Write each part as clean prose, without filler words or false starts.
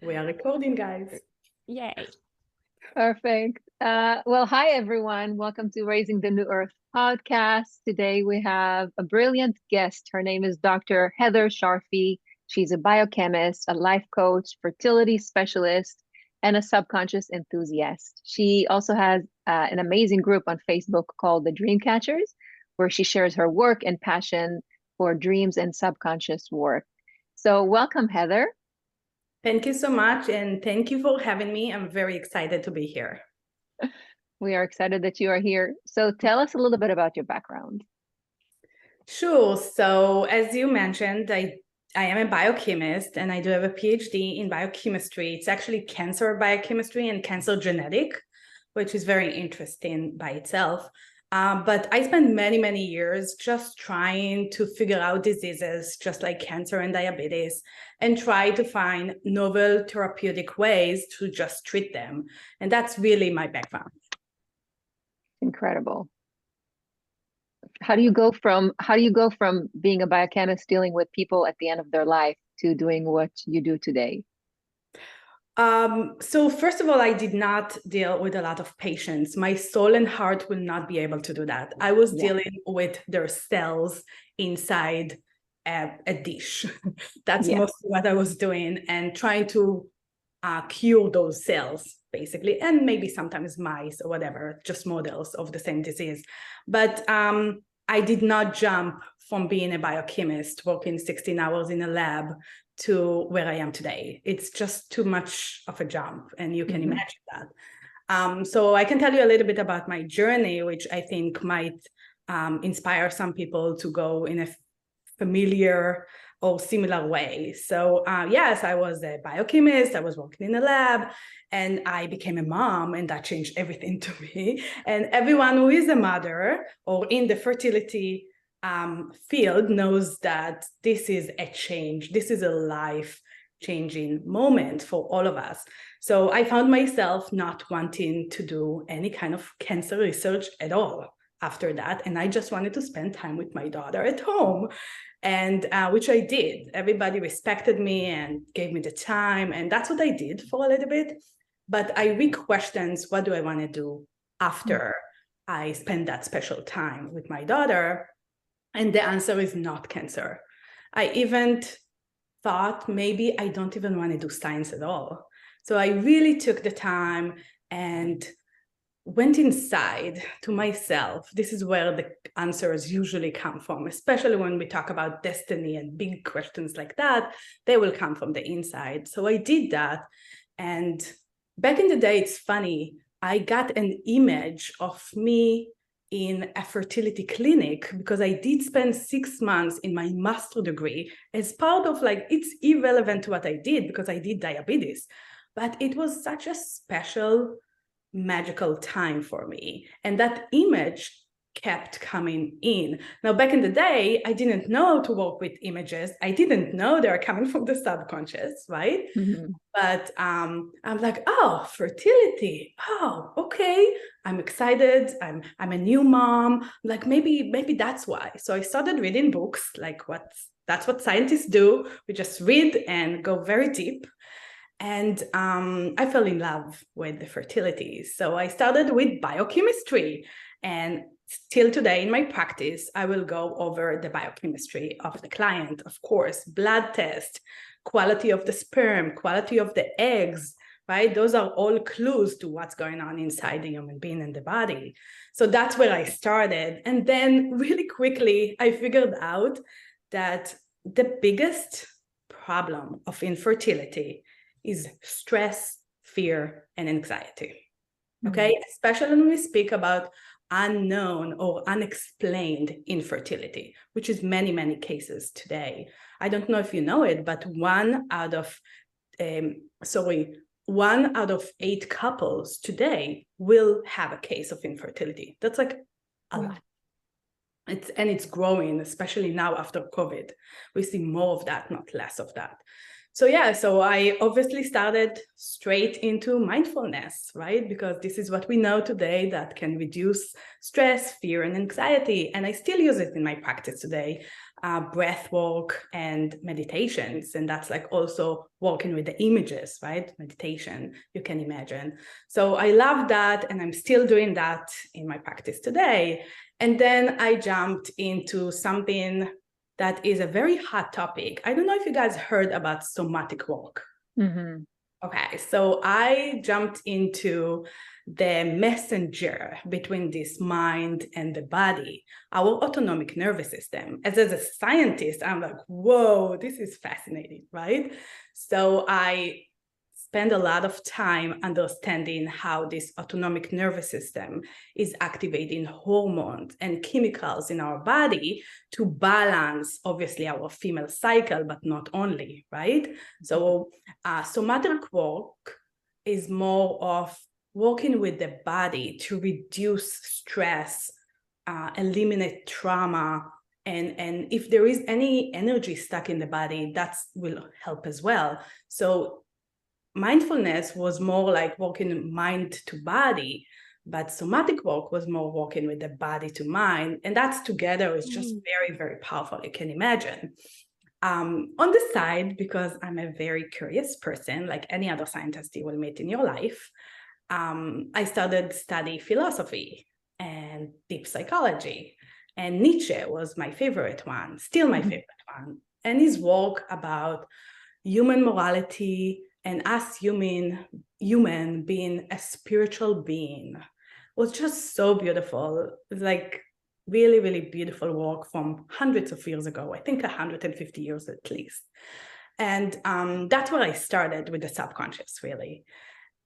We are recording, guys. Yay. Perfect. Well, hi, everyone. Welcome to Raising the New Earth podcast. Today we have a brilliant guest. Her name is Dr. Heather Sharfi. She's a biochemist, a life coach, fertility specialist, and a subconscious enthusiast. She also has an amazing group on Facebook called the Dream Catchers, where she shares her work and passion for dreams and subconscious work. So welcome, Heather. Thank you so much, and thank you for having me. I'm very excited to be here. We are excited that you are here. So tell us a little bit about your background. Sure. So as you mentioned, I am a biochemist, and I do have a PhD in biochemistry. It's actually cancer biochemistry and cancer genetic, which is very interesting by itself. But I spent many years just trying to figure out diseases just like cancer and diabetes and try to find novel therapeutic ways to just treat them. And that's really my background. Incredible. How do you go from being a biochemist dealing with people at the end of their life to doing what you do today? So first of all, I did not deal with a lot of patients. My soul and heart will not be able to do that. I was dealing with their cells inside a dish. That's mostly what I was doing, and trying to cure those cells, basically, and maybe sometimes mice or whatever, just models of the same disease. But I did not jump from being a biochemist, working 16 hours in a lab, to where I am today. It's just too much of a jump, and you can imagine that. So I can tell you a little bit about my journey, which I think might inspire some people to go in a familiar or similar way. So yes, I was a biochemist, I was working in a lab, and I became a mom, and that changed everything to me. And everyone who is a mother or in the fertility field knows that this is a change. This is a life-changing moment for all of us. So I found myself not wanting to do any kind of cancer research at all after that. And I just wanted to spend time with my daughter at home, and which I did. Everybody respected me and gave me the time. And that's what I did for a little bit. But I re-questioned, what do I want to do after I spend that special time with my daughter? And the answer is not cancer. I even thought maybe I don't even want to do science at all. So I really took the time and went inside to myself. This is where the answers usually come from, especially when we talk about destiny and big questions like that. They will come from the inside. So I did that. And back in the day, it's funny, I got an image of me in a fertility clinic because I did spend 6 months in my master's degree as part of, like, it's irrelevant to what I did because I did diabetes, but it was such a special, magical time for me. And that image kept coming in. Now, back in the day, I didn't know how to work with images. I didn't know they're coming from the subconscious, right? But I'm like, oh, fertility. Oh, okay. I'm excited. I'm a new mom. Like, maybe that's why. So I started reading books, like that's what scientists do. We just read and go very deep. And I fell in love with the fertility. So I started with biochemistry, and still today in my practice, I will go over the biochemistry of the client, of course, blood test, quality of the sperm, quality of the eggs, right? Those are all clues to what's going on inside the human being and the body. So that's where I started. And then really quickly, I figured out that the biggest problem of infertility is stress, fear, and anxiety. Okay, especially when we speak about unknown or unexplained infertility, which is many cases today. I don't know if you know it, but one out of 8 couples today will have a case of infertility. That's like a lot. It's growing, especially now after COVID. We see more of that, not less of that. So yeah, so I obviously started straight into mindfulness, right? Because this is what we know today that can reduce stress, fear, and anxiety. And I still use it in my practice today. breath work and meditations. And that's like also working with the images, right? Meditation, you can imagine. So I love that. And I'm still doing that in my practice today. And then I jumped into something that is a very hot topic. I don't know if you guys heard about somatic-work. Mm-hmm. Okay, so I jumped into the messenger between this mind and the body, our autonomic nervous system. As a scientist, I'm like, whoa, this is fascinating, right? So I spend a lot of time understanding how this autonomic nervous system is activating hormones and chemicals in our body to balance, obviously, our female cycle, but not only, right? So somatic work is more of working with the body to reduce stress, eliminate trauma, and if there is any energy stuck in the body, that will help as well. So mindfulness was more like working mind to body, but somatic work was more working with the body to mind. And that's together is just very, very powerful, you can imagine. On the side, because I'm a very curious person, like any other scientist you will meet in your life, I started study philosophy and deep psychology. And Nietzsche was my favorite one, still my favorite one. And his work about human morality and us human being a spiritual being was just so beautiful. It's like really, really beautiful work from hundreds of years ago, I think 150 years at least. And that's where I started with the subconscious, really.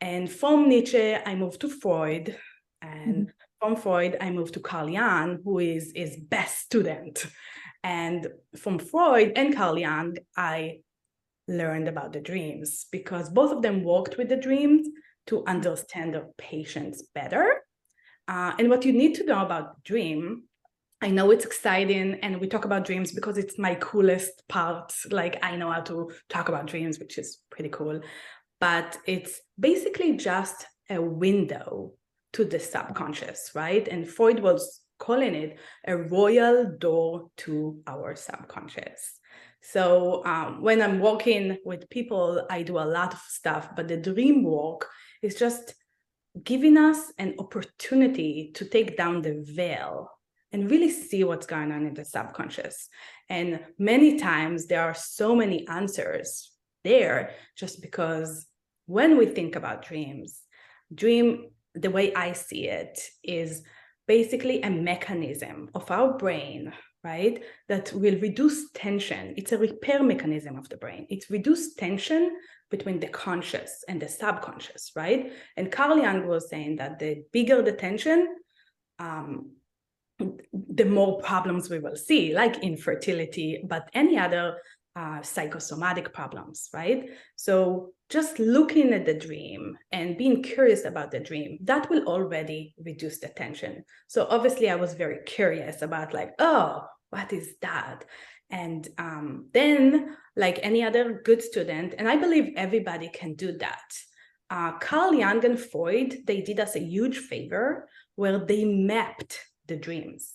And from Nietzsche, I moved to Freud. And from Freud, I moved to Carl Jung, who is his best student. And from Freud and Carl Jung, I learned about the dreams because both of them worked with the dreams to understand their patients better. And what you need to know about dream, I know it's exciting and we talk about dreams because it's my coolest part. Like I know how to talk about dreams, which is pretty cool, but it's basically just a window to the subconscious, right? And Freud was calling it a royal door to our subconscious. So when I'm working with people, I do a lot of stuff, but the dream work is just giving us an opportunity to take down the veil and really see what's going on in the subconscious. And many times there are so many answers there just because when we think about dreams, the way I see it is basically a mechanism of our brain, right, that will reduce tension. It's a repair mechanism of the brain. It reduces tension between the conscious and the subconscious, right? And Carl Jung was saying that the bigger the tension, the more problems we will see, like infertility, but any other psychosomatic problems, right? So just looking at the dream and being curious about the dream, that will already reduce the tension. So obviously I was very curious about like, oh, what is that? And then like any other good student, and I believe everybody can do that. Carl Jung and Freud, they did us a huge favor where they mapped the dreams.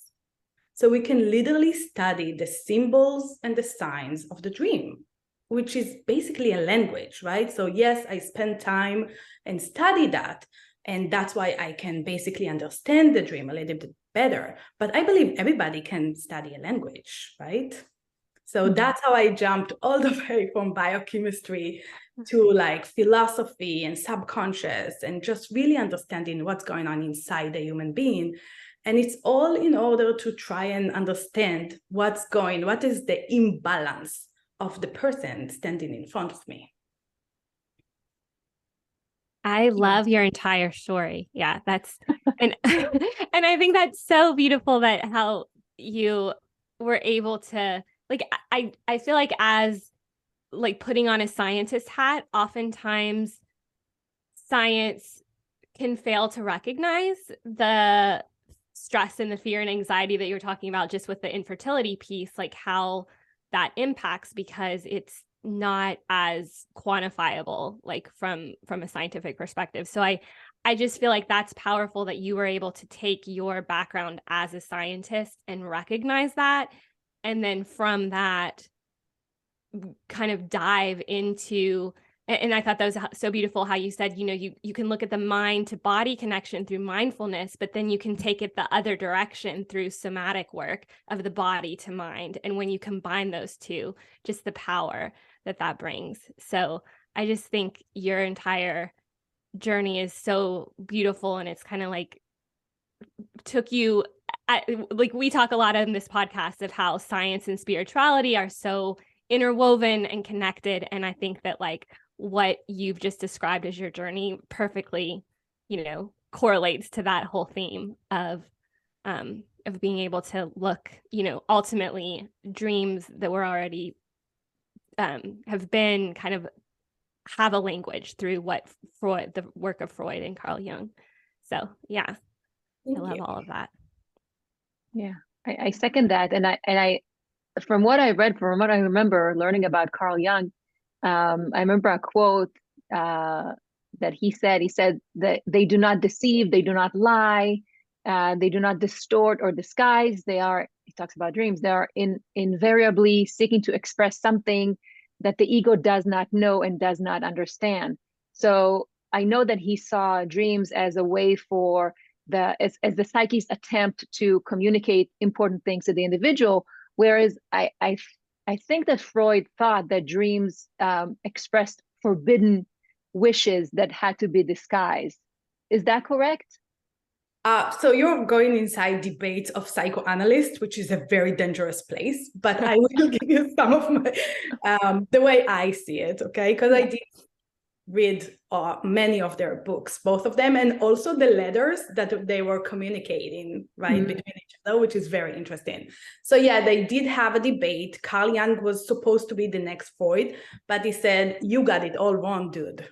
So we can literally study the symbols and the signs of the dream, which is basically a language, right? So yes, I spend time and study that. And that's why I can basically understand the dream a little bit better. But I believe everybody can study a language, right? So that's how I jumped all the way from biochemistry to like philosophy and subconscious and just really understanding what's going on inside the human being. And it's all in order to try and understand what is the imbalance of the person standing in front of me. I love your entire story. Yeah, that's and and I think that's so beautiful that how you were able to like I feel like as like putting on a scientist hat, oftentimes science can fail to recognize the stress and the fear and anxiety that you're talking about just with the infertility piece, like how that impacts because it's not as quantifiable like from a scientific perspective. So I just feel like that's powerful that you were able to take your background as a scientist and recognize that And then from that, kind of dive into, and I thought that was so beautiful how you said, you can look at the mind to body connection through mindfulness, but then you can take it the other direction through somatic work of the body to mind. And when you combine those two, just the power that brings. So I just think your entire journey is so beautiful, and it's kind of like took you like we talk a lot in this podcast of how science and spirituality are so interwoven and connected, and I think that like what you've just described as your journey perfectly correlates to that whole theme of being able to look, ultimately dreams that were already have been kind of have a language through what the work of Freud and Carl Jung. So yeah, I love all of that. Yeah, I second that. And I, from what I read, from what I remember learning about Carl Jung, I remember a quote that he said that they do not deceive, they do not lie, they do not distort or disguise. He talks about dreams, they are invariably seeking to express something that the ego does not know and does not understand. So I know that he saw dreams as a way for as the psyche's attempt to communicate important things to the individual, whereas I think that Freud thought that dreams expressed forbidden wishes that had to be disguised. Is that correct? So you're going inside debates of psychoanalysts, which is a very dangerous place, but I will give you some of my, the way I see it, okay? Because I did read many of their books, both of them, and also the letters that they were communicating, right, between each other, which is very interesting. So yeah, they did have a debate. Carl Jung was supposed to be the next Freud, but he said, you got it all wrong, dude.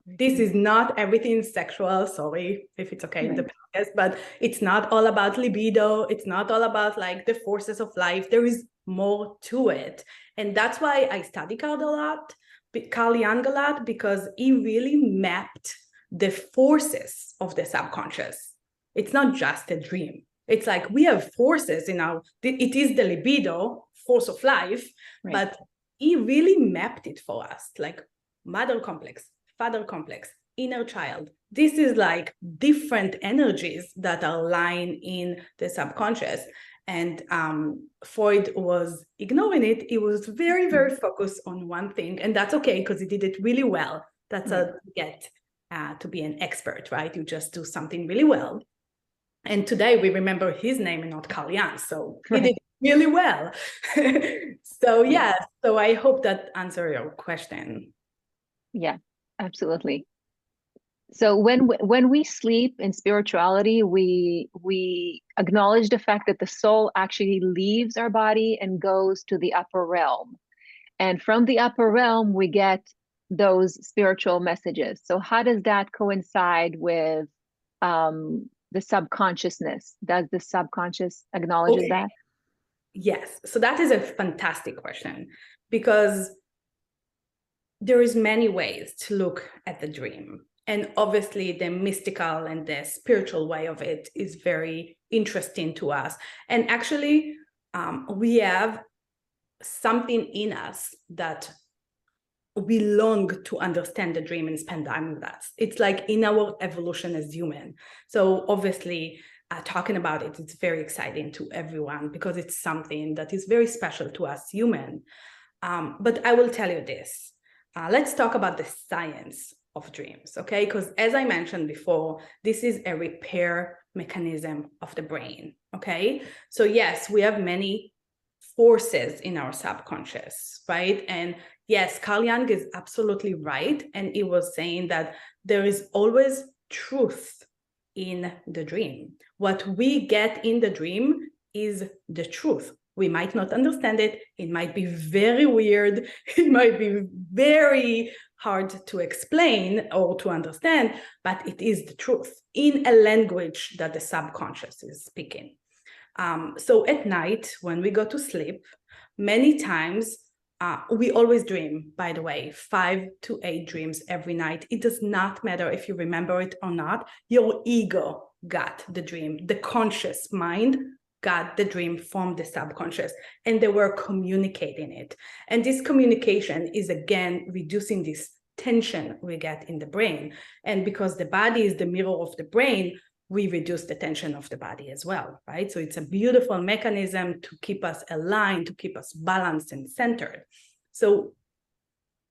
This is not everything sexual, sorry if it's okay, the podcast, but it's not all about libido. It's not all about like the forces of life. There is more to it. And that's why I study Carl Jung a lot, because he really mapped the forces of the subconscious. It's not just a dream. It's like we have forces in it is the libido, force of life, but he really mapped it for us, like mother complex, father complex, inner child. This is like different energies that are lying in the subconscious. And Freud was ignoring it. He was very, very focused on one thing. And that's okay, because he did it really well. That's how you get to be an expert, right? You just do something really well. And today we remember his name and not Carl Jung. So he did it really well. So yeah, so I hope that answers your question. Yeah, absolutely. So when we sleep in spirituality, we acknowledge the fact that the soul actually leaves our body and goes to the upper realm. And from the upper realm, we get those spiritual messages. So how does that coincide with the subconsciousness? Does the subconscious acknowledge that? Yes. So that is a fantastic question, because there is many ways to look at the dream. And obviously the mystical and the spiritual way of it is very interesting to us. And actually, we have something in us that we long to understand the dream and spend time with us. It's like in our evolution as human. So obviously, talking about it, it's very exciting to everyone, because it's something that is very special to us human. But I will tell you this. Let's talk about the science of dreams, okay? Because as I mentioned before, this is a repair mechanism of the brain, okay? So yes, we have many forces in our subconscious, right? And yes, Carl Jung is absolutely right. And he was saying that there is always truth in the dream. What we get in the dream is the truth. We might not understand it. It might be very weird. It might be very hard to explain or to understand, but it is the truth in a language that the subconscious is speaking. So at night, when we go to sleep, many times, we always dream, by the way, 5 to 8 dreams every night. It does not matter if you remember it or not. Your ego got the dream. The conscious mind got the dream from the subconscious and they were communicating it. And this communication is again reducing this tension we get in the brain. And because the body is the mirror of the brain, we reduce the tension of the body as well, right? So it's a beautiful mechanism to keep us aligned, to keep us balanced and centered. So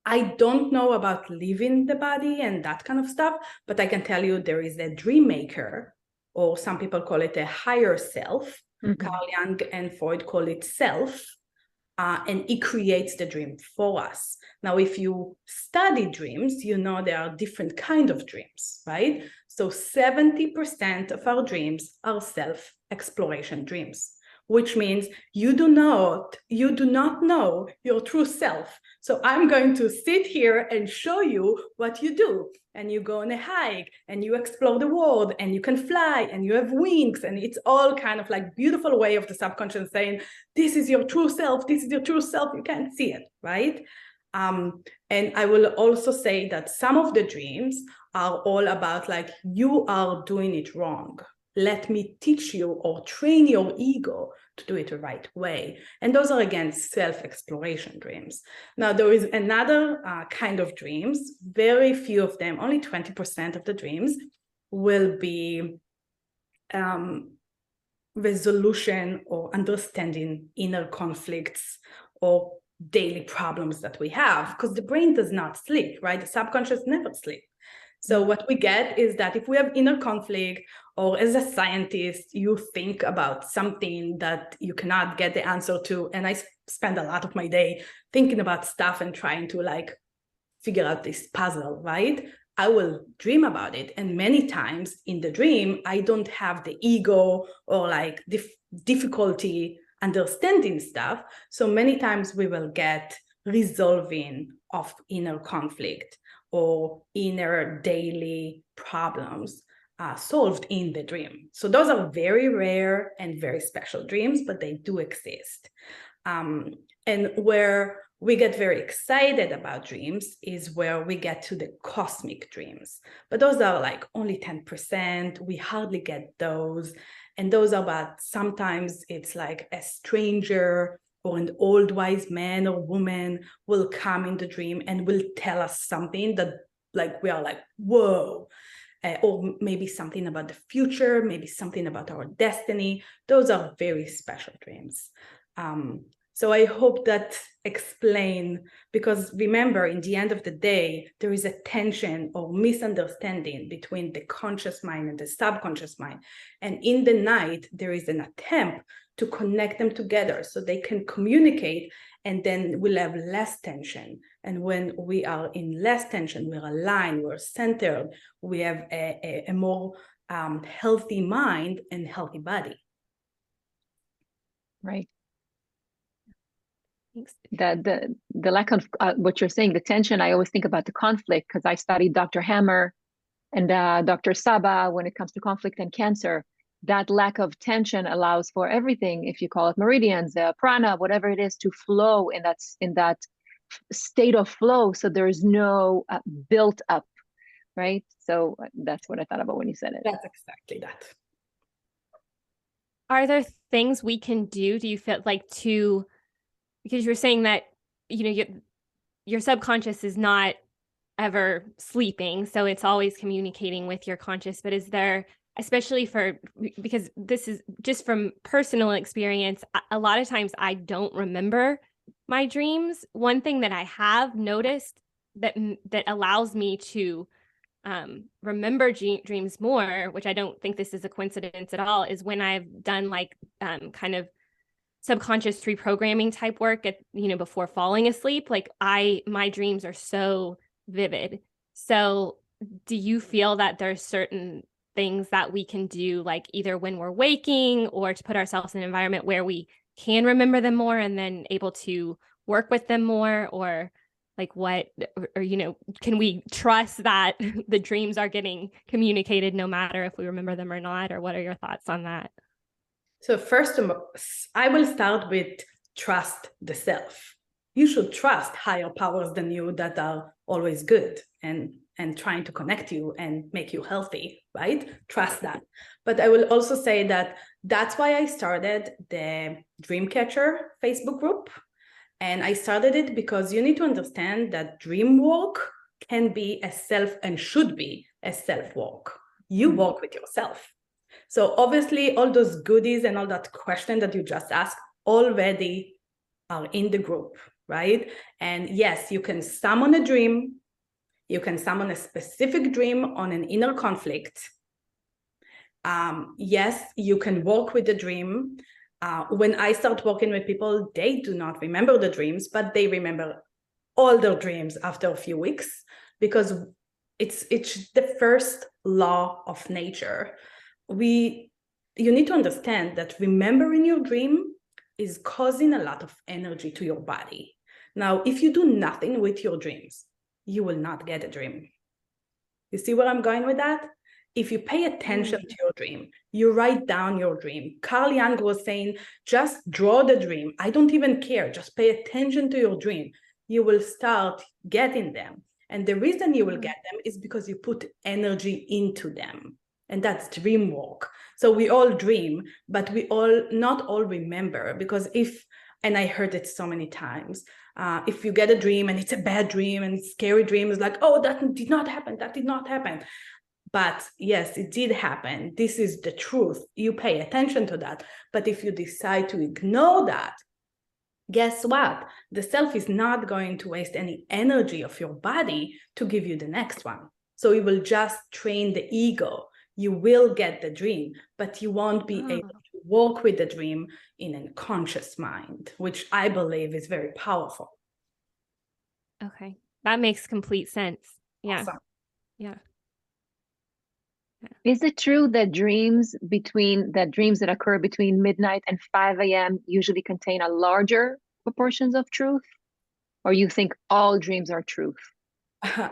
I don't know about leaving the body and that kind of stuff, but I can tell you there is a dream maker, or some people call it a higher self. Carl Jung and Freud call it self, and it creates the dream for us. Now, if you study dreams, you know there are different kinds of dreams, right? So 70% of our dreams are self-exploration dreams, which means you do not know your true self. So I'm going to sit here and show you what you do. And you go on a hike and you explore the world and you can fly and you have wings. And it's all kind of like beautiful way of the subconscious saying, this is your true self. This is your true self. You can't see it, right? And I will also say that some of the dreams are all about like, you are doing it wrong. Let me teach you or train your ego to do it the right way. And those are, again, self-exploration dreams. Now, there is another kind of dreams, very few of them, only 20% of the dreams will be resolution or understanding inner conflicts or daily problems that we have, because the brain does not sleep, right? The subconscious never sleeps. So what we get is that if we have inner conflict, or as a scientist, you think about something that you cannot get the answer to, and I spend a lot of my day thinking about stuff and trying to like figure out this puzzle, right? I will dream about it. And many times in the dream, I don't have the ego or like difficulty understanding stuff. So many times we will get resolving of inner conflict or inner daily problems solved in the dream. So those are very rare and very special dreams, but they do exist. And where we get very excited about dreams is where we get to the cosmic dreams. But those are like only 10%. We hardly get those. And those are about, sometimes it's like a stranger or an old wise man or woman will come in the dream and will tell us something that like we are like, whoa. Or maybe something about the future, maybe something about our destiny. Those are very special dreams. So I hope that explain, because remember, in the end of the day, there is a tension or misunderstanding between the conscious mind and the subconscious mind. And in the night, there is an attempt to connect them together so they can communicate, and then we'll have less tension. And when we are in less tension, we're aligned, we're centered, we have a more healthy mind and healthy body. Right. The lack of what you're saying, the tension, I always think about the conflict, because I studied Dr. Hammer and Dr. Saba when it comes to conflict and cancer. That lack of tension allows for everything, if you call it meridians, prana, whatever it is, to flow in that state of flow. So there is no built up, right? So that's what I thought about when you said it. That's exactly that. Are there things we can do you feel like because you're saying that, your subconscious is not ever sleeping, so it's always communicating with your conscious, but is there, especially because this is just from personal experience, a lot of times I don't remember my dreams. One thing that I have noticed that allows me to remember dreams more, which I don't think this is a coincidence at all, is when I've done like kind of subconscious reprogramming type work before falling asleep. Like my dreams are so vivid. So do you feel that there's certain things that we can do, like either when we're waking or to put ourselves in an environment where we can remember them more and then able to work with them more, or like what, or can we trust that the dreams are getting communicated no matter if we remember them or not? Or what are your thoughts on that? So first, I will start with trust the self. you should trust higher powers than you that are always good and trying to connect you and make you healthy, right? Trust that. But I will also say that that's why I started the Dreamcatcher Facebook group. And I started it because you need to understand that dream work can be a self and should be a self work. You work with yourself. So obviously all those goodies and all that question that you just asked already are in the group, right? And yes, you can summon a dream. You can summon a specific dream on an inner conflict. Yes, you can work with the dream. When I start working with people, they do not remember the dreams, but they remember all their dreams after a few weeks, because it's the first law of nature. You need to understand that remembering your dream is causing a lot of energy to your body. Now, if you do nothing with your dreams, you will not get a dream. You see where I'm going with that? If you pay attention to your dream, you write down your dream. Carl Jung was saying, just draw the dream. I don't even care. Just pay attention to your dream. You will start getting them. And the reason you will get them is because you put energy into them. And that's dream work. So we all dream, but we not all remember, because and I heard it so many times, if you get a dream and it's a bad dream and it's a scary dream, it's like, oh, that did not happen. That did not happen. But yes, it did happen. This is the truth. You pay attention to that. But if you decide to ignore that, guess what? The self is not going to waste any energy of your body to give you the next one. So it will just train the ego. You will get the dream, but you won't be able to walk with the dream in a conscious mind, which I believe is very powerful. Okay. That makes complete sense. Yeah. Awesome. Yeah. Is it true that dreams that occur between midnight and 5 a.m. usually contain a larger proportions of truth? Or you think all dreams are truth?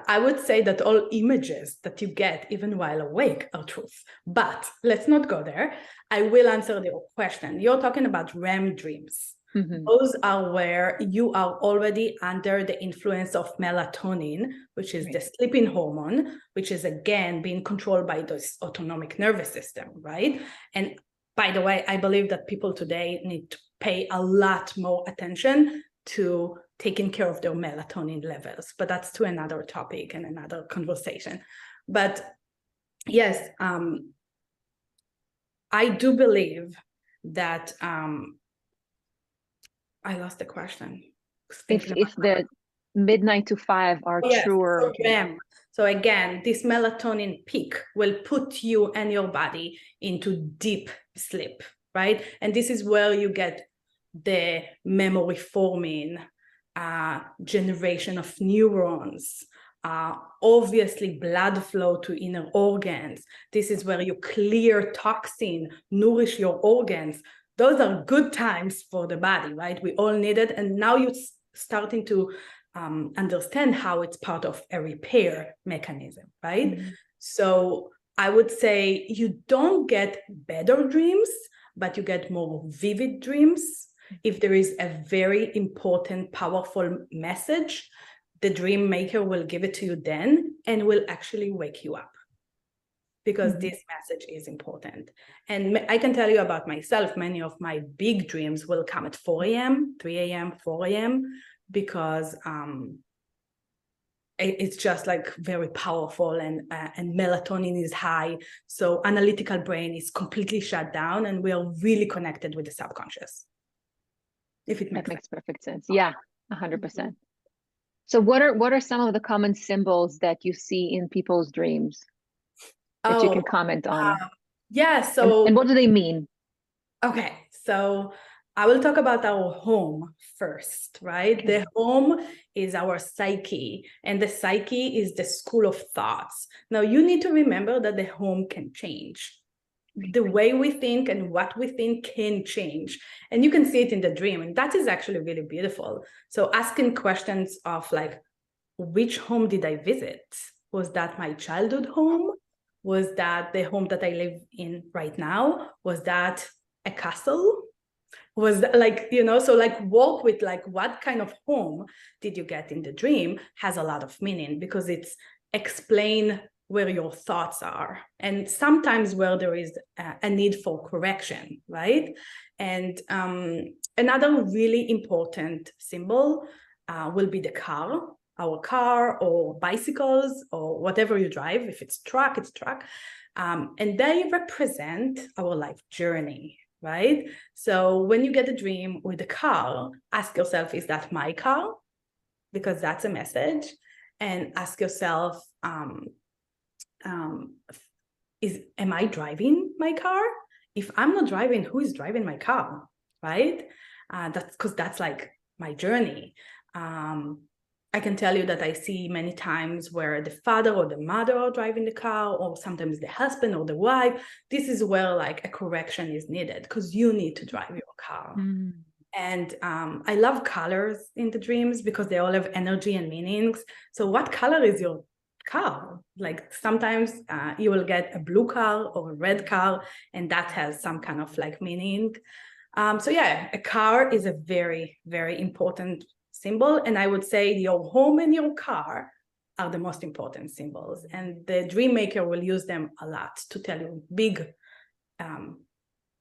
I would say that all images that you get even while awake are truth. But let's not go there. I will answer your question. You're talking about REM dreams. Those are where you are already under the influence of melatonin, which is the sleeping hormone, which is again being controlled by this autonomic nervous system, right? And by the way, I believe that people today need to pay a lot more attention to taking care of their melatonin levels, but that's to another topic and another conversation. But yes, I do believe that I lost the question. If the midnight to 5 are truer. So again, this melatonin peak will put you and your body into deep sleep, right? And this is where you get the memory forming, generation of neurons, obviously blood flow to inner organs. This is where you clear toxin, nourish your organs. Those are good times for the body, right? We all need it. And now you're starting to understand how it's part of a repair mechanism, right? So I would say you don't get better dreams, but you get more vivid dreams. If there is a very important, powerful message, the dream maker will give it to you then and will actually wake you up, because this message is important. And I can tell you about myself, many of my big dreams will come at 4 a.m., 3 a.m., 4 a.m., because it's just like very powerful, and melatonin is high. So analytical brain is completely shut down and we are really connected with the subconscious. If it makes sense. Makes perfect sense. Yeah, 100%. So what are some of the common symbols that you see in people's dreams that you can comment on? So and what do they mean? Okay, so I will talk about our home first, right? Okay. The home is our psyche, and the psyche is the school of thoughts. Now, you need to remember that the home can change. The way we think and what we think can change. And you can see it in the dream, and that is actually really beautiful. So asking questions of like, which home did I visit? Was that my childhood home? Was that the home that I live in right now? Was that a castle? Was like, you know, so like work with like what kind of home did you get in the dream has a lot of meaning, because it's explain where your thoughts are, and sometimes where there is a need for correction, right? And another really important symbol will be the car, our car or bicycles or whatever you drive. If it's truck, it's truck. And they represent our life journey, right? So when you get a dream with a car, ask yourself, is that my car? Because that's a message. And ask yourself, am I driving my car? If I'm not driving, who is driving my car, right? That's because that's like my journey. I can tell you that I see many times where the father or the mother are driving the car, or sometimes the husband or the wife. This is where like a correction is needed, because you need to drive your car. Mm. And I love colors in the dreams because they all have energy and meanings. So what color is your car? Like sometimes you will get a blue car or a red car, and that has some kind of like meaning. So yeah, a car is a very, very important symbol. And I would say your home and your car are the most important symbols. And the dream maker will use them a lot to tell you big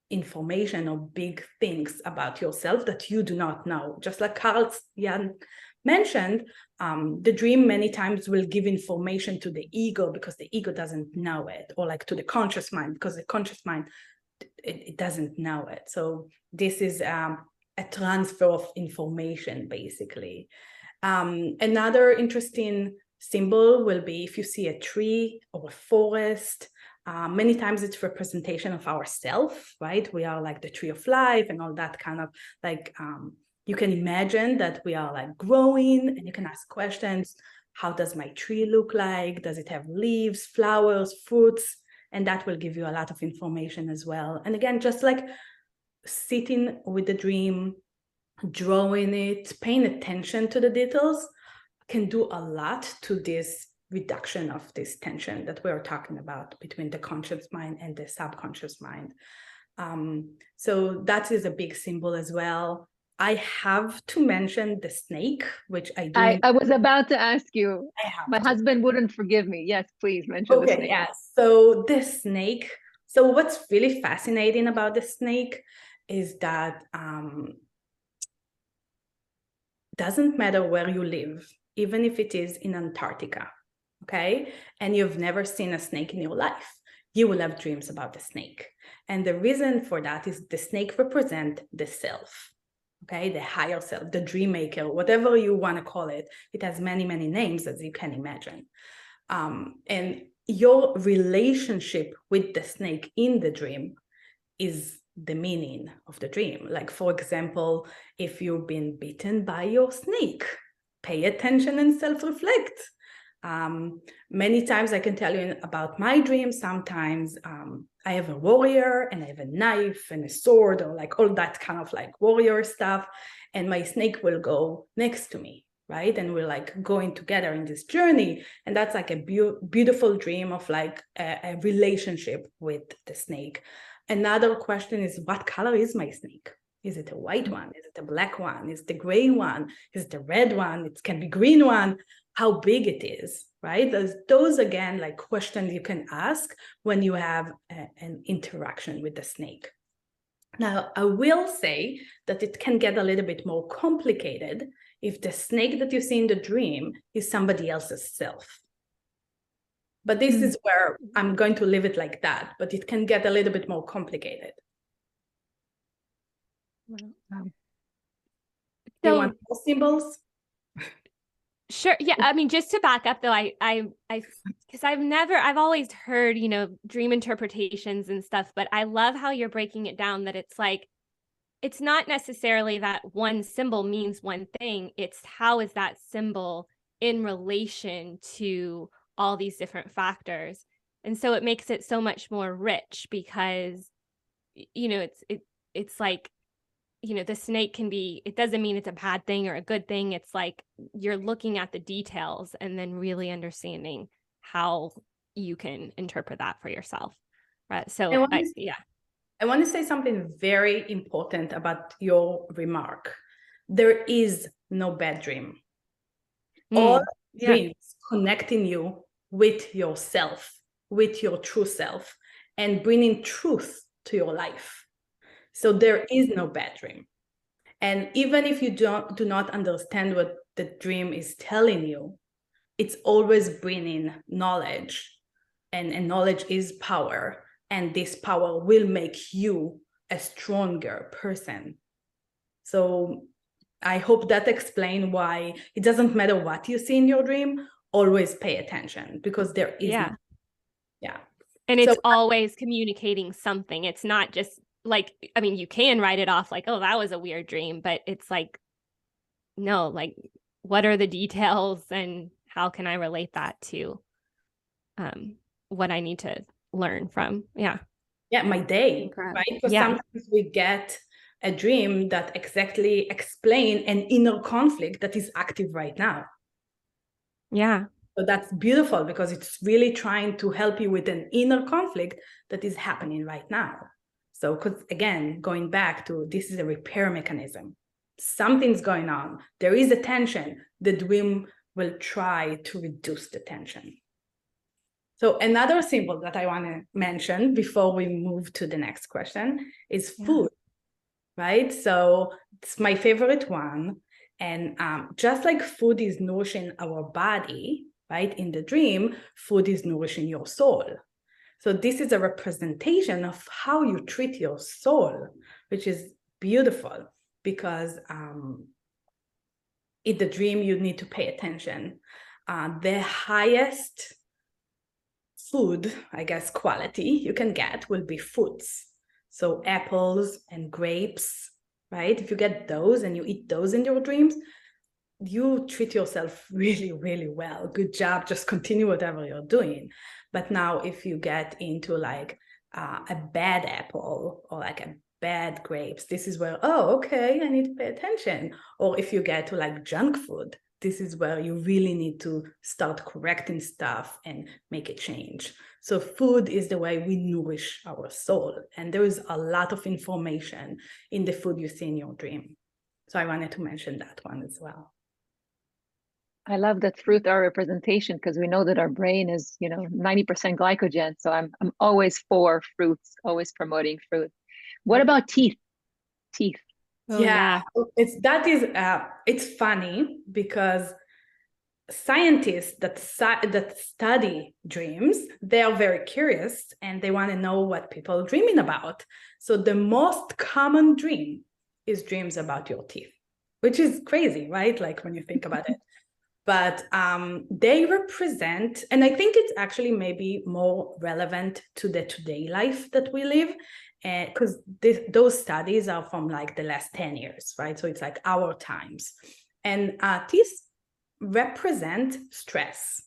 information or big things about yourself that you do not know. Just like Carl Jung mentioned, the dream many times will give information to the ego because the ego doesn't know it, or like to the conscious mind because the conscious mind, it doesn't know it. So this is a transfer of information, basically. Another interesting symbol will be if you see a tree or a forest. Many times it's representation of ourself, right? We are like the tree of life and all that kind of like, you can imagine that we are like growing, and you can ask questions. How does my tree look like? Does it have leaves, flowers, fruits? And that will give you a lot of information as well. And again, just like sitting with the dream, drawing it, paying attention to the details can do a lot to this reduction of this tension that we're talking about between the conscious mind and the subconscious mind. So that is a big symbol as well. I have to mention the snake, which I do. I was about to ask you. My husband wouldn't forgive me. Yes, please mention the snake. Yeah. So the snake. So what's really fascinating about the snake is that doesn't matter where you live, even if it is in Antarctica, okay, and you've never seen a snake in your life, you will have dreams about the snake. And the reason for that is the snake represents the self, okay, the higher self, the dream maker, whatever you want to call it. It has many, many names, as you can imagine. And your relationship with the snake in the dream is the meaning of the dream. Like, for example, if you've been bitten by your snake, pay attention and self-reflect. Many times I can tell you about my dreams. Sometimes I have a warrior and I have a knife and a sword, or like all that kind of like warrior stuff, and my snake will go next to me, right? And we're like going together in this journey. And that's like a beautiful dream of like a relationship with the snake. Another question is, what color is my snake? Is it a white one? Is it a black one? Is it a gray one? Is it a red one? It can be green one. How big it is, right? Those again, like questions you can ask when you have an interaction with the snake. Now, I will say that it can get a little bit more complicated if the snake that you see in the dream is somebody else's self. But this is where I'm going to leave it like that, but it can get a little bit more complicated. Do you want more symbols? Sure. Yeah. I mean, just to back up though, because I've always heard, you know, dream interpretations and stuff, but I love how you're breaking it down, that it's like, it's not necessarily that one symbol means one thing. It's how is that symbol in relation to all these different factors. And so it makes it so much more rich, because, you know, it's like, you know, the snake can be, it doesn't mean it's a bad thing or a good thing. It's like you're looking at the details and then really understanding how you can interpret that for yourself. Right. So I want to say something very important about your remark. There is no bad dream. All dreams connecting you with yourself, with your true self, and bringing truth to your life. So there is no bad dream. And even if you do not understand what the dream is telling you, it's always bringing knowledge, and knowledge is power. And this power will make you a stronger person. So I hope that explains why it doesn't matter what you see in your dream, always pay attention, because there is and it's always communicating something. It's not just like, I mean, you can write it off like, oh, that was a weird dream, but it's like, no, like, what are the details and how can I relate that to what I need to learn from? My day. Incredible. Right? Because sometimes we get a dream that exactly explain an inner conflict that is active right now. So that's beautiful, because it's really trying to help you with an inner conflict that is happening right now. So, because again, going back to, this is a repair mechanism. Something's going on. There is a tension. The dream will try to reduce the tension. So another symbol that I want to mention before we move to the next question is food, right? So it's my favorite one. And just like food is nourishing our body, right? In the dream, food is nourishing your soul. So this is a representation of how you treat your soul, which is beautiful, because in the dream, you need to pay attention. The highest food, I guess, quality you can get will be fruits. So apples and grapes, right? If you get those and you eat those in your dreams, you treat yourself really, really well. Good job. Just continue whatever you're doing. But now if you get into like a bad apple or like a bad grapes, this is where, oh, okay, I need to pay attention. Or if you get to like junk food, this is where you really need to start correcting stuff and make a change. So food is the way we nourish our soul. And there is a lot of information in the food you see in your dream. So I wanted to mention that one as well. I love that fruit are representation, because we know that our brain is, 90% glycogen. So I'm always for fruits, always promoting fruit. What about teeth? Teeth. It's funny, because scientists that study dreams, they are very curious and they want to know what people are dreaming about. So the most common dream is dreams about your teeth, which is crazy, right? Like when you think about it. But they represent, and I think it's actually maybe more relevant to the today life that we live, because those studies are from like the last 10 years, right? So it's like our times. And teeth represent stress.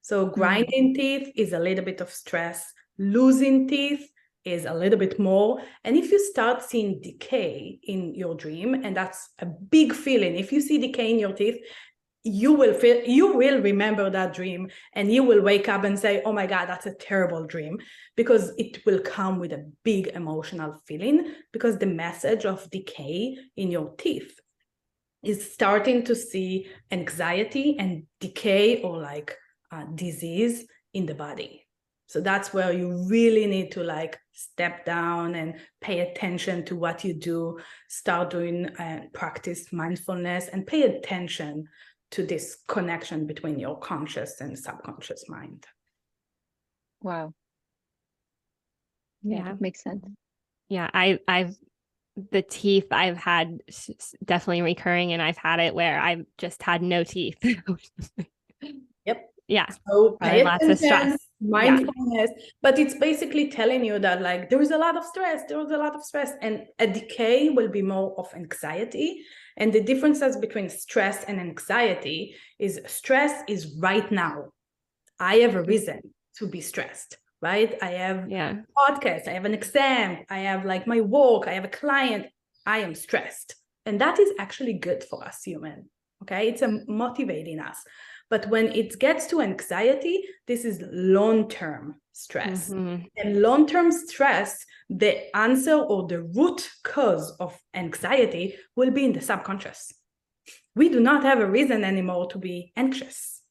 So grinding teeth is a little bit of stress. Losing teeth is a little bit more. And if you start seeing decay in your dream, and that's a big feeling, if you see decay in your teeth, you will remember that dream, and you will wake up and say, oh my God, that's a terrible dream, because it will come with a big emotional feeling, because the message of decay in your teeth is starting to see anxiety and decay, or like disease in the body. So that's where you really need to like step down and pay attention to what you do, start doing practice mindfulness, and pay attention to this connection between your conscious and subconscious mind. Wow. Yeah, that makes sense. Yeah, I've the teeth I've had definitely recurring, and I've had it where I've just had no teeth. Yep. Yeah. So pay lots of stress. Mindfulness, but it's basically telling you that like there is a lot of stress, and a decay will be more of anxiety. And the differences between stress and anxiety is stress is right now. I have a reason to be stressed, right? I have a podcast, I have an exam, I have like my work, I have a client, I am stressed. And that is actually good for us human, okay? It's motivating us. But when it gets to anxiety, this is long-term stress. And long-term stress, the answer or the root cause of anxiety will be in the subconscious. We do not have a reason anymore to be anxious,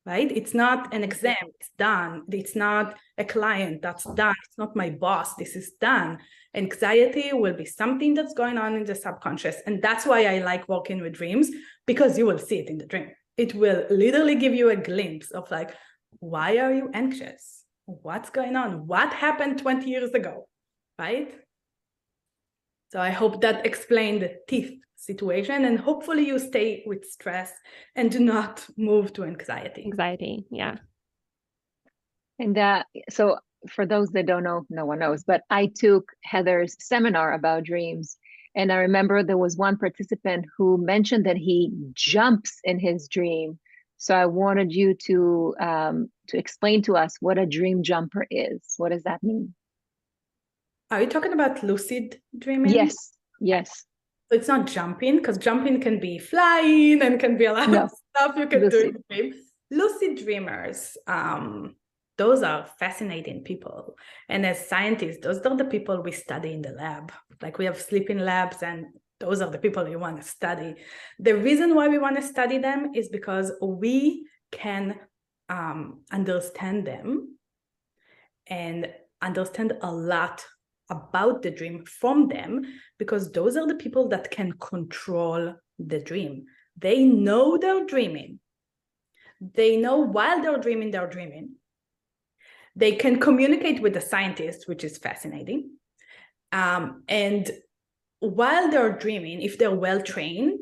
right? It's not an exam, it's done. It's not a client, that's done. It's not my boss, this is done. Anxiety will be something that's going on in the subconscious. And that's why I like working with dreams, because you will see it in the dream. It will literally give you a glimpse of like, why are you anxious? What's going on? What happened 20 years ago, right? So I hope that explained the teeth situation, and hopefully you stay with stress and do not move to anxiety. Anxiety, yeah. And so for those that don't know, no one knows, but I took Heather's seminar about dreams. And I remember there was one participant who mentioned that he jumps in his dream. So I wanted you to explain to us what a dream jumper is. What does that mean? Are you talking about lucid dreaming? Yes, yes. It's not jumping, because jumping can be flying and can be a lot of stuff you can do in the dream. Lucid dreamers, those are fascinating people. And as scientists, those are the people we study in the lab. Like we have sleeping labs, and those are the people you want to study. The reason why we want to study them is because we can understand them and understand a lot about the dream from them, because those are the people that can control the dream. They know they're dreaming. They know while they're dreaming, they're dreaming. They can communicate with the scientist, which is fascinating. And while they're dreaming, if they're well-trained,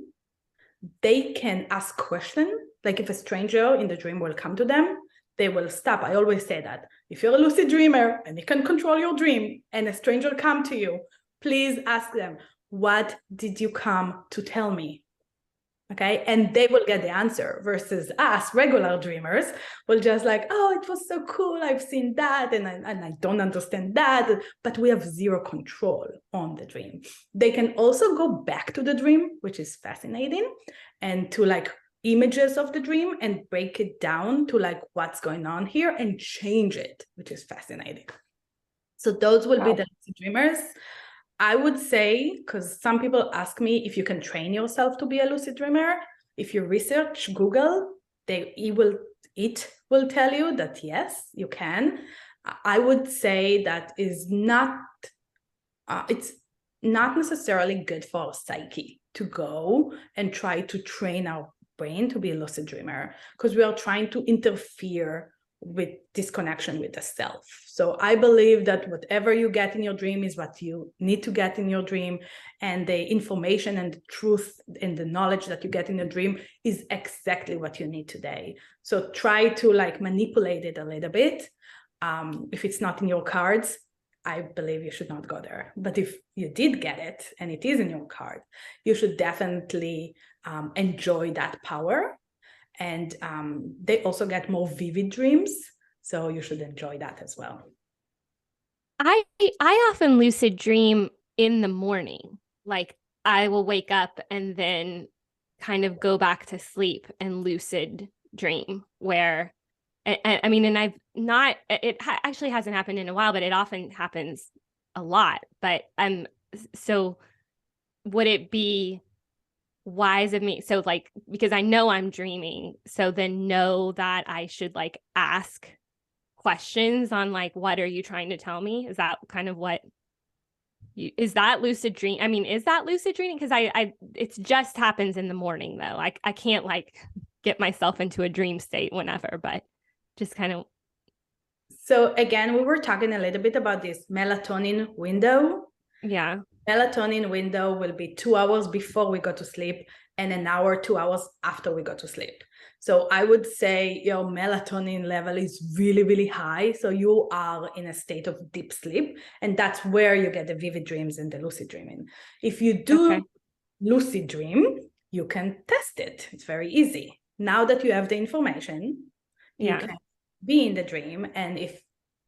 they can ask questions. Like if a stranger in the dream will come to them, they will stop. I always say that. If you're a lucid dreamer and you can control your dream and a stranger come to you, please ask them, what did you come to tell me? Okay, and they will get the answer, versus us regular dreamers will just like, oh, it was so cool, I've seen that, and I don't understand that, but we have zero control on the dream. They can also go back to the dream, which is fascinating, and to like images of the dream and break it down to like what's going on here and change it, which is fascinating. So those will be the lucid dreamers. I would say, because some people ask me if you can train yourself to be a lucid dreamer. If you research Google, it will tell you that yes, you can. I would say that is not, it's not necessarily good for our psyche to go and try to train our brain to be a lucid dreamer, because we are trying to interfere with this connection with the self. So I believe that whatever you get in your dream is what you need to get in your dream, and the information and the truth and the knowledge that you get in the dream is exactly what you need today. So try to like manipulate it a little bit. If it's not in your cards, I believe you should not go there. But if you did get it and it is in your card, you should definitely enjoy that power. And they also get more vivid dreams, so you should enjoy that as well. I often lucid dream in the morning. Like I will wake up and then kind of go back to sleep and lucid dream, where I mean, and it actually hasn't happened in a while, but it often happens a lot. But so would it be wise of me, so like, because I know I'm dreaming, so then know that I should like ask questions on like, what are you trying to tell me? Is that kind of what is that lucid dream? I mean, is that lucid dreaming? Because it just happens in the morning though. I can't like get myself into a dream state whenever, but just kind of. So again, we were talking a little bit about this melatonin window. Yeah. Melatonin window will be 2 hours before we go to sleep and an hour, 2 hours after we go to sleep. So I would say your melatonin level is really, really high. So you are in a state of deep sleep, and that's where you get the vivid dreams and the lucid dreaming. If you do lucid dream, you can test it. It's very easy. Now that you have the information, you can be in the dream. And if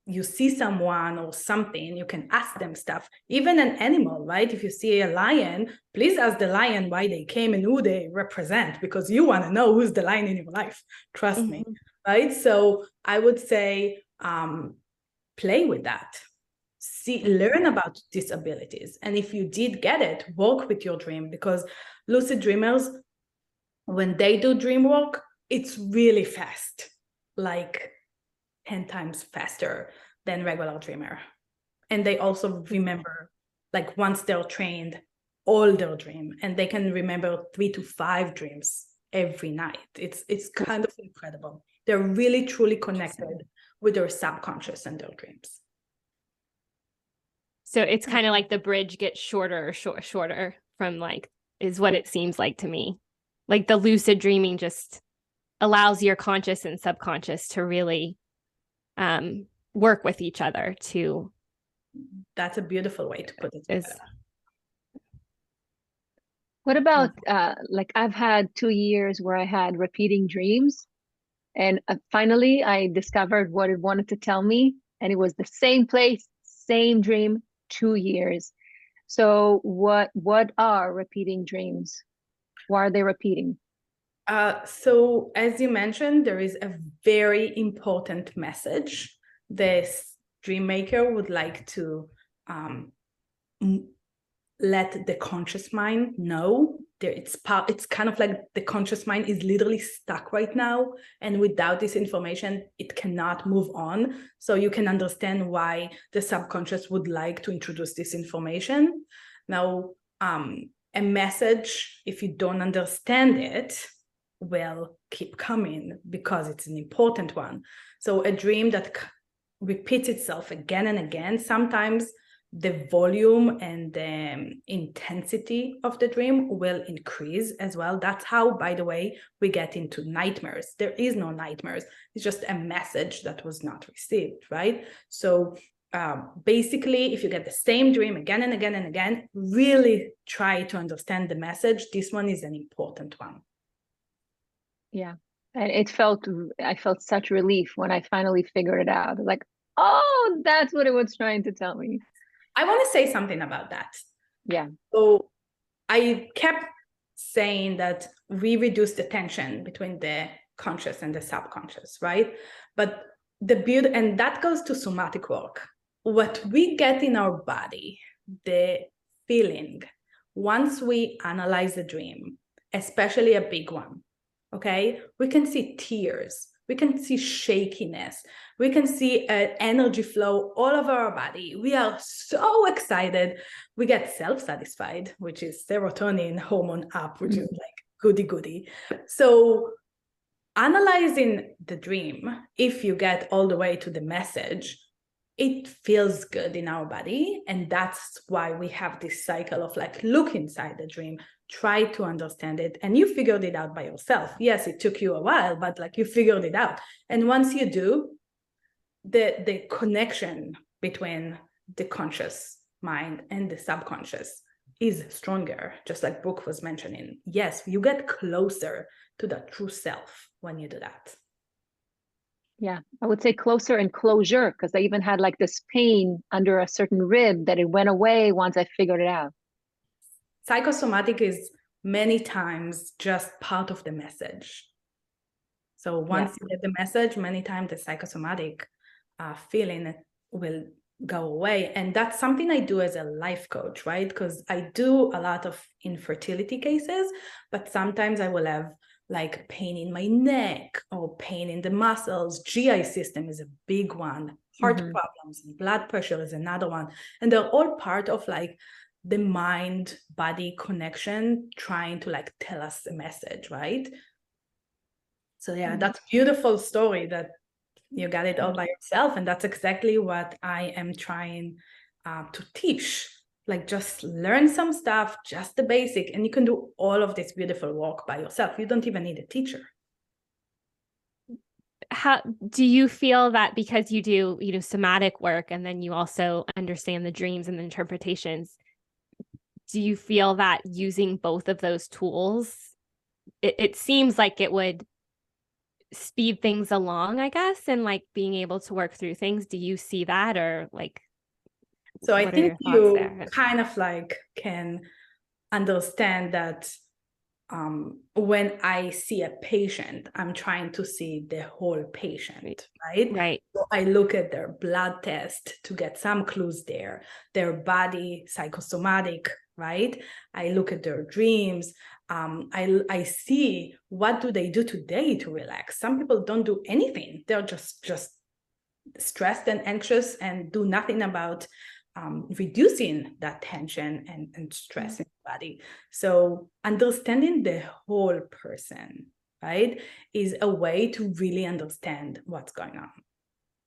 you see someone or something, you can ask them stuff. Even an animal, right? If you see a lion, please ask the lion why they came and who they represent, because you want to know who's the lion in your life. Trust me, right? So I would say play with that. Learn about these abilities. And if you did get it, work with your dream, because lucid dreamers, when they do dream work, it's really fast, like 10 times faster than regular dreamer. And they also remember, like once they're trained, all their dream, and they can remember 3 to 5 dreams every night. It's kind of incredible. They're really truly connected with their subconscious and their dreams. So it's kind of like the bridge gets shorter from like, is what it seems like to me. Like the lucid dreaming just allows your conscious and subconscious to really work with each other to. That's a beautiful way to put it. What about like I've had 2 years where I had repeating dreams, and finally I discovered what it wanted to tell me, and it was the same place, same dream, 2 years. So what are repeating dreams? Why are they repeating? So as you mentioned, there is a very important message this dream maker would like to let the conscious mind know. It's kind of like the conscious mind is literally stuck right now, and without this information it cannot move on. So you can understand why the subconscious would like to introduce this information. Now a message, if you don't understand it, will keep coming because it's an important one. So a dream that repeats itself again and again, sometimes the volume and the intensity of the dream will increase as well. That's how, by the way, we get into nightmares. There is no nightmares. It's just a message that was not received, right? So basically, if you get the same dream again and again and again, really try to understand the message. This one is an important one. Yeah. And I felt such relief when I finally figured it out. Like, oh, that's what it was trying to tell me. I want to say something about that. Yeah. So I kept saying that we reduce the tension between the conscious and the subconscious, right? But the beauty, and that goes to somatic work. What we get in our body, the feeling, once we analyze the dream, especially a big one, okay, we can see tears, we can see shakiness, we can see an energy flow all over our body. We are so excited. We get self-satisfied, which is serotonin hormone up, which is like goody. So analyzing the dream, if you get all the way to the message, it feels good in our body. And that's why we have this cycle of like, look inside the dream, try to understand it, and you figured it out by yourself. Yes, it took you a while, but like you figured it out. And once you do, the connection between the conscious mind and the subconscious is stronger, just like Brooke was mentioning. Yes, you get closer to the true self when you do that. Yeah, I would say closer and closure, because I even had like this pain under a certain rib that it went away once I figured it out. Psychosomatic is many times just part of the message. So once you get the message, many times the psychosomatic feeling will go away. And that's something I do as a life coach, right? Because I do a lot of infertility cases, but sometimes I will have like pain in my neck or pain in the muscles. GI system is a big one. Heart problems and blood pressure is another one. And they're all part of like the mind-body connection trying to like tell us a message, right? So yeah, that's a beautiful story that you got it all by yourself. And that's exactly what I am trying to teach. Like just learn some stuff, just the basic, and you can do all of this beautiful work by yourself. You don't even need a teacher. How do you feel that because you do, somatic work, and then you also understand the dreams and the interpretations, do you feel that using both of those tools, it seems like it would speed things along, I guess, and like being able to work through things. Do you see that, or like, So I what are think your thoughts you there? kind of like can understand that when I see a patient, I'm trying to see the whole patient, right? Right. So I look at their blood test to get some clues there, their body, psychosomatic, right? I look at their dreams. I see what do they do today to relax. Some people don't do anything. They're just stressed and anxious and do nothing about reducing that tension and stress in the body. So understanding the whole person, right, is a way to really understand what's going on.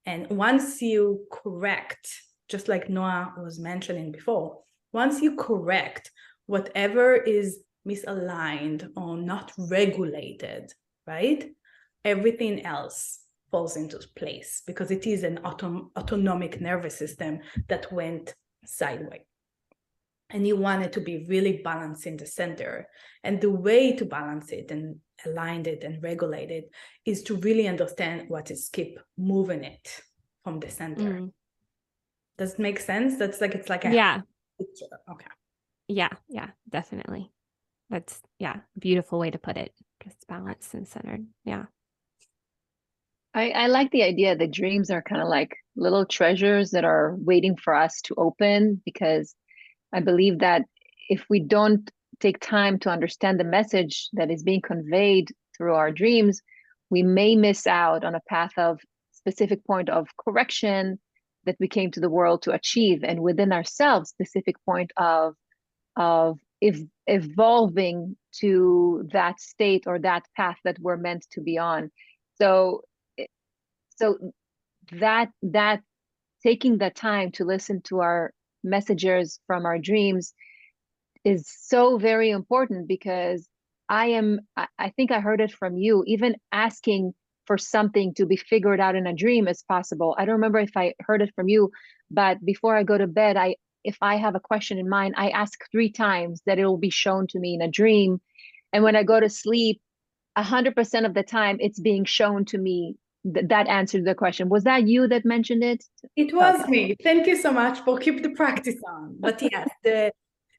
And once you correct, just like Noah was mentioning before, once you correct whatever is misaligned or not regulated, right, everything else falls into place because it is an autonomic nervous system that went sideways. And you want it to be really balanced in the center. And the way to balance it and align it and regulate it is to really understand what is keep moving it from the center. Does it make sense? That's like, it's like a Yeah. picture. Okay. Yeah, definitely. That's beautiful way to put it. Just balanced and centered. Yeah. I like the idea that dreams are kind of like little treasures that are waiting for us to open, because I believe that if we don't take time to understand the message that is being conveyed through our dreams, we may miss out on a path of specific point of correction that we came to the world to achieve, and within ourselves, specific point of evolving to that state or that path that we're meant to be on. So that taking the time to listen to our messages from our dreams is so very important, because I think I heard it from you, even asking for something to be figured out in a dream is possible. I don't remember if I heard it from you, but before I go to bed, if I have a question in mind, I ask 3 times that it will be shown to me in a dream. And when I go to sleep, 100% of the time it's being shown to me. That answered the question. Was that you that mentioned it? It was me. Thank you so much for keep the practice on. But yes,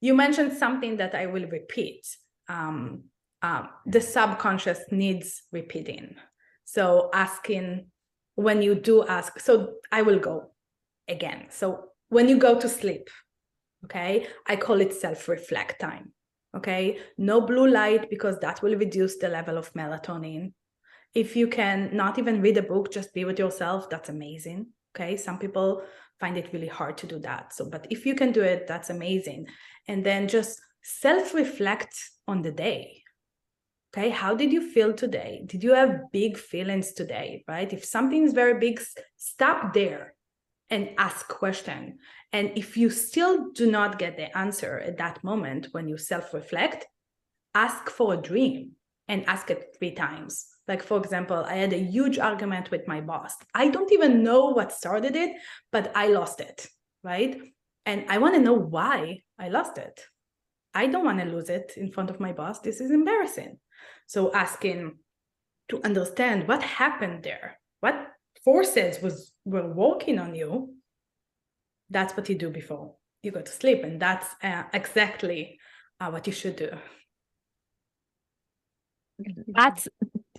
you mentioned something that I will repeat. The subconscious needs repeating. So asking, when you do ask, so I will go again. So when you go to sleep, okay, I call it self-reflect time. Okay, no blue light, because that will reduce the level of melatonin. If you can not even read a book, just be with yourself, that's amazing. Okay, some people find it really hard to do that. So, but if you can do it, that's amazing. And then just self-reflect on the day. Okay, how did you feel today? Did you have big feelings today, right? If something is very big, stop there and ask question. And if you still do not get the answer at that moment when you self-reflect, ask for a dream and ask it 3 times. Like, for example, I had a huge argument with my boss. I don't even know what started it, but I lost it, right? And I want to know why I lost it. I don't want to lose it in front of my boss. This is embarrassing. So asking to understand what happened there, what forces were working on you, that's what you do before you go to sleep. And that's exactly what you should do. That's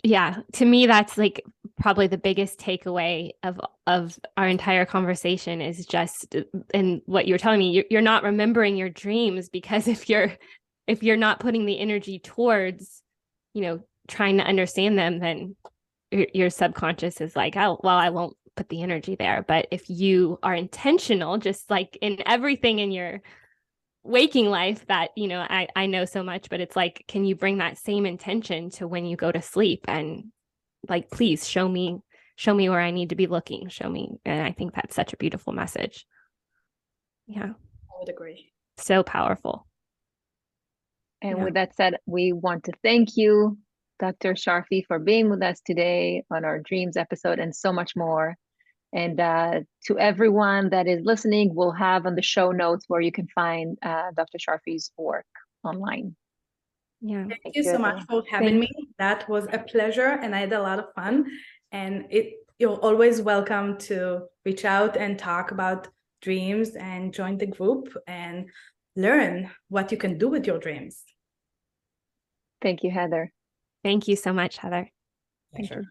to me, that's like probably the biggest takeaway of our entire conversation is just, and what you're telling me, you're not remembering your dreams, because if you're not putting the energy towards, trying to understand them, then your subconscious is like, oh, well, I won't put the energy there. But if you are intentional, just like in everything in your waking life that, I know so much, but it's like, can you bring that same intention to when you go to sleep, and like, please show me where I need to be looking, show me. And I think that's such a beautiful message. Yeah. I would agree. So powerful. And with that said, we want to thank you, Dr. Sharfi, for being with us today on our Dreams episode and so much more. And to everyone that is listening, we'll have on the show notes where you can find Dr. Sharfi's work online. Yeah. Thank you so much for having me. That was a pleasure, and I had a lot of fun. And you're always welcome to reach out and talk about dreams and join the group and learn what you can do with your dreams. Thank you, Heather. Thank you so much, Heather. Pleasure.